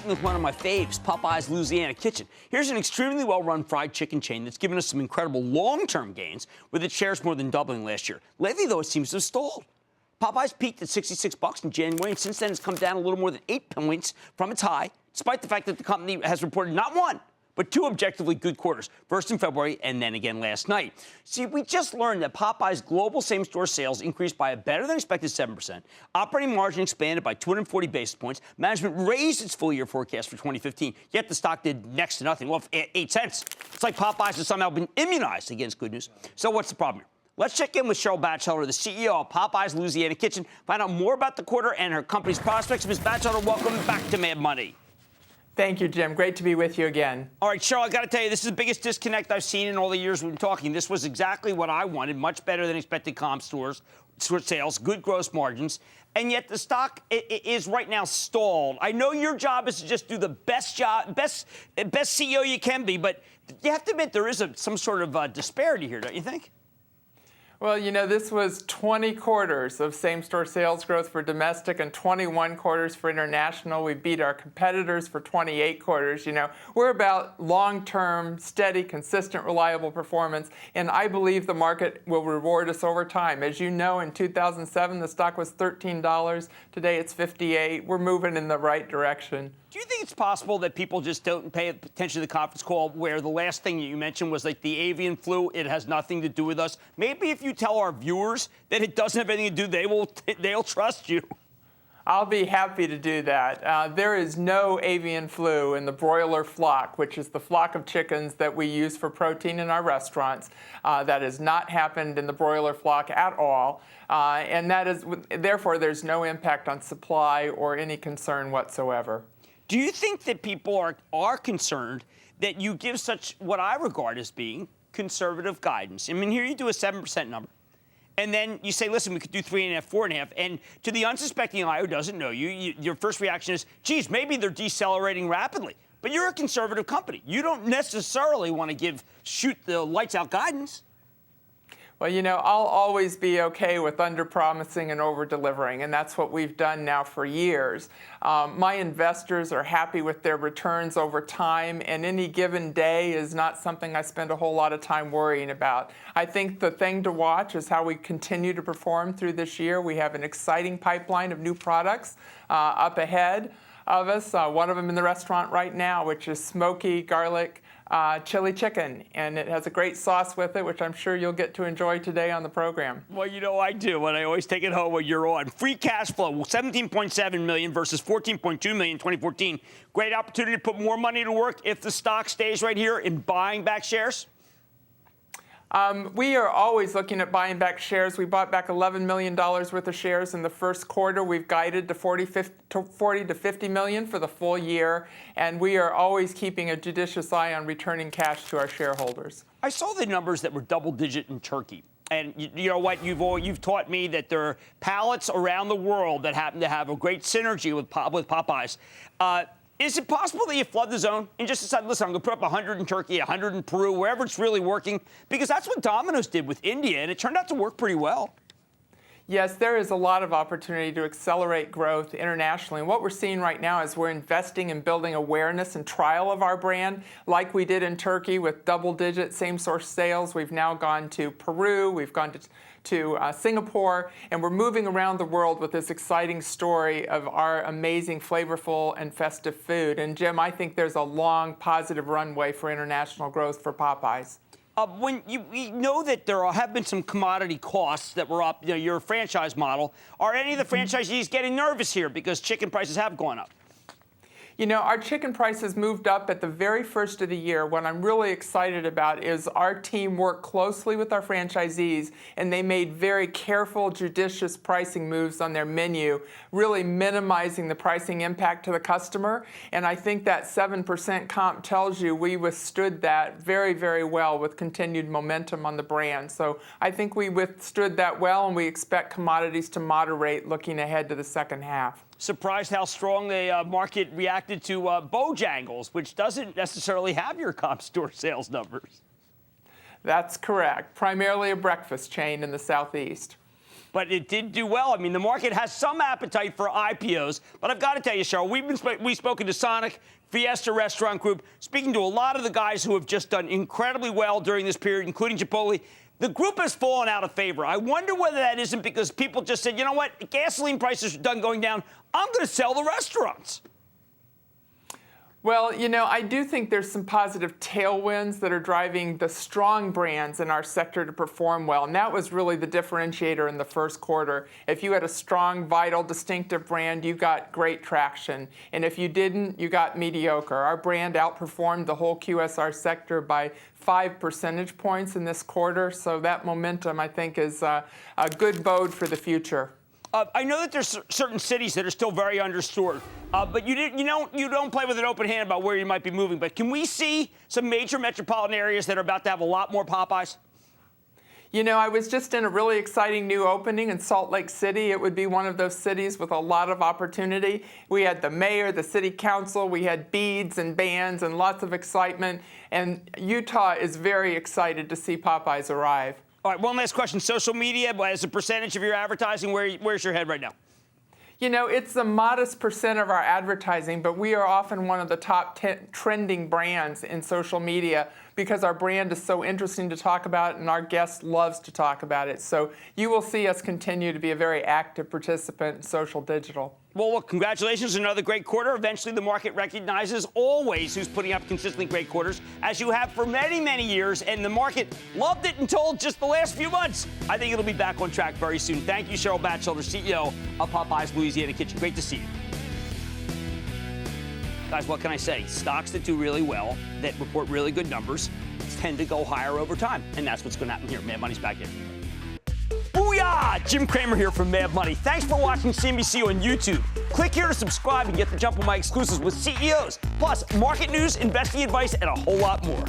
happened with one of my faves, Popeyes Louisiana Kitchen. Here's an extremely well-run fried chicken chain that's given us some incredible long-term gains, with its shares more than doubling last year. Lately, though, it seems to have stalled. Popeyes peaked at $66 in January, and since then it's come down a little more than 8 points from its high, despite the fact that the company has reported not one, but two objectively good quarters, first in February and then again last night. See, we just learned that Popeyes' global same-store sales increased by a better-than-expected 7%. Operating margin expanded by 240 basis points. Management raised its full-year forecast for 2015, yet the stock did next to nothing. Well, 8 cents. It's like Popeyes has somehow been immunized against good news. So what's the problem here? Let's check in with Cheryl Batchelder, the CEO of Popeyes Louisiana Kitchen, find out more about the quarter and her company's prospects. Ms. Batchelder, welcome back to Mad Money. Thank you, Jim. Great to be with you again. All right, Cheryl, I got to tell you, this is the biggest disconnect I've seen in all the years we've been talking. This was exactly what I wanted, much better than expected comp store sales, good gross margins, and yet the stock is right now stalled. I know your job is to just do the best CEO you can be, but you have to admit there is some sort of disparity here, don't you think? Well, you know, this was 20 quarters of same-store sales growth for domestic and 21 quarters for international. We beat our competitors for 28 quarters. You know, we're about long-term, steady, consistent, reliable performance, and I believe the market will reward us over time. As you know, in 2007, the stock was $13. Today, it's $58. We're moving in the right direction. Do you think it's possible that people just don't pay attention to the conference call where the last thing you mentioned was like the avian flu? It has nothing to do with us. Maybe if you tell our viewers that it doesn't have anything to do, they'll trust you. I'll be happy to do that. There is no avian flu in the broiler flock, which is the flock of chickens that we use for protein in our restaurants. That has not happened in the broiler flock at all. And that is, therefore, there's no impact on supply or any concern whatsoever. Do you think that people are concerned that you give such what I regard as being conservative guidance? I mean, here you do a 7% number, and then you say, listen, we could do 3.5%, 4.5%, and to the unsuspecting eye who doesn't know you, your first reaction is, geez, maybe they're decelerating rapidly. But you're a conservative company. You don't necessarily want to shoot the lights out guidance. Well, you know, I'll always be okay with under-promising and over-delivering, and that's what we've done now for years. My investors are happy with their returns over time, and any given day is not something I spend a whole lot of time worrying about. I think the thing to watch is how we continue to perform through this year. We have an exciting pipeline of new products up ahead of us. One of them in the restaurant right now, which is smoky garlic chili chicken, and it has a great sauce with it, which I'm sure you'll get to enjoy today on the program. Well, you know I do, and I always take it home when you're on. Free cash flow, $17.7 million versus $14.2 million in 2014. Great opportunity to put more money to work if the stock stays right here in buying back shares? We are always looking at buying back shares. We bought back $11 million worth of shares in the first quarter. We've guided to 40 to 50 million for the full year, and we are always keeping a judicious eye on returning cash to our shareholders. I saw the numbers that were double-digit in Turkey. And you know what? You've taught me that there are palates around the world that happen to have a great synergy with Popeyes. Is it possible that you flood the zone and just decide, listen, I'm going to put up 100 in Turkey, 100 in Peru, wherever it's really working? Because that's what Domino's did with India, and it turned out to work pretty well. Yes, there is a lot of opportunity to accelerate growth internationally. And what we're seeing right now is we're investing in building awareness and trial of our brand, like we did in Turkey with double-digit same-store sales. We've now gone to Peru, we've gone to Singapore, and we're moving around the world with this exciting story of our amazing, flavorful, and festive food. And Jim, I think there's a long, positive runway for international growth for Popeyes. We know that there have been some commodity costs that were up, your franchise model. Are any of the franchisees getting nervous here because chicken prices have gone up? You know, our chicken prices moved up at the very first of the year. What I'm really excited about is our team worked closely with our franchisees, and they made very careful, judicious pricing moves on their menu, really minimizing the pricing impact to the customer. And I think that 7% comp tells you we withstood that very, very well with continued momentum on the brand. So I think we withstood that well, and we expect commodities to moderate looking ahead to the second half. Surprised how strong the market reacted to Bojangles, which doesn't necessarily have your comp store sales numbers. That's correct. Primarily a breakfast chain in the Southeast. but it did do well. I mean, the market has some appetite for IPOs, but I've got to tell you, Cheryl, we've spoken to Sonic, Fiesta Restaurant Group, speaking to a lot of the guys who have just done incredibly well during this period, including Chipotle. The group has fallen out of favor. I wonder whether that isn't because people just said, you know what, gasoline prices are done going down. I'm going to sell the restaurants. Well, you know, I do think there's some positive tailwinds that are driving the strong brands in our sector to perform well. And that was really the differentiator in the first quarter. If you had a strong, vital, distinctive brand, you got great traction. And if you didn't, you got mediocre. Our brand outperformed the whole QSR sector by 5 percentage points in this quarter. So that momentum, I think, is a good bode for the future. I know that there's certain cities that are still very understored, but you don't play with an open hand about where you might be moving. But can we see some major metropolitan areas that are about to have a lot more Popeyes? You know, I was just in a really exciting new opening in Salt Lake City. It would be one of those cities with a lot of opportunity. We had the mayor, the city council, we had beads and bands and lots of excitement. And Utah is very excited to see Popeyes arrive. All right, one last question. Social media, as a percentage of your advertising, where's your head right now? You know, it's a modest percent of our advertising, but we are often one of the top 10 trending brands in social media because our brand is so interesting to talk about and our guest loves to talk about it. So you will see us continue to be a very active participant in social digital. Well, congratulations on another great quarter. Eventually, the market recognizes always who's putting up consistently great quarters, as you have for many, many years. And the market loved it until just the last few months. I think it'll be back on track very soon. Thank you, Cheryl Batchelder, CEO of Popeyes Louisiana Kitchen. Great to see you. Guys, what can I say? Stocks that do really well, that report really good numbers, tend to go higher over time. And that's what's going to happen here. Mad Money's back here. Booyah! Jim Cramer here from Mad Money. Thanks for watching CNBC on YouTube. Click here to subscribe and get the jump on my exclusives with CEOs, plus market news, investing advice, and a whole lot more.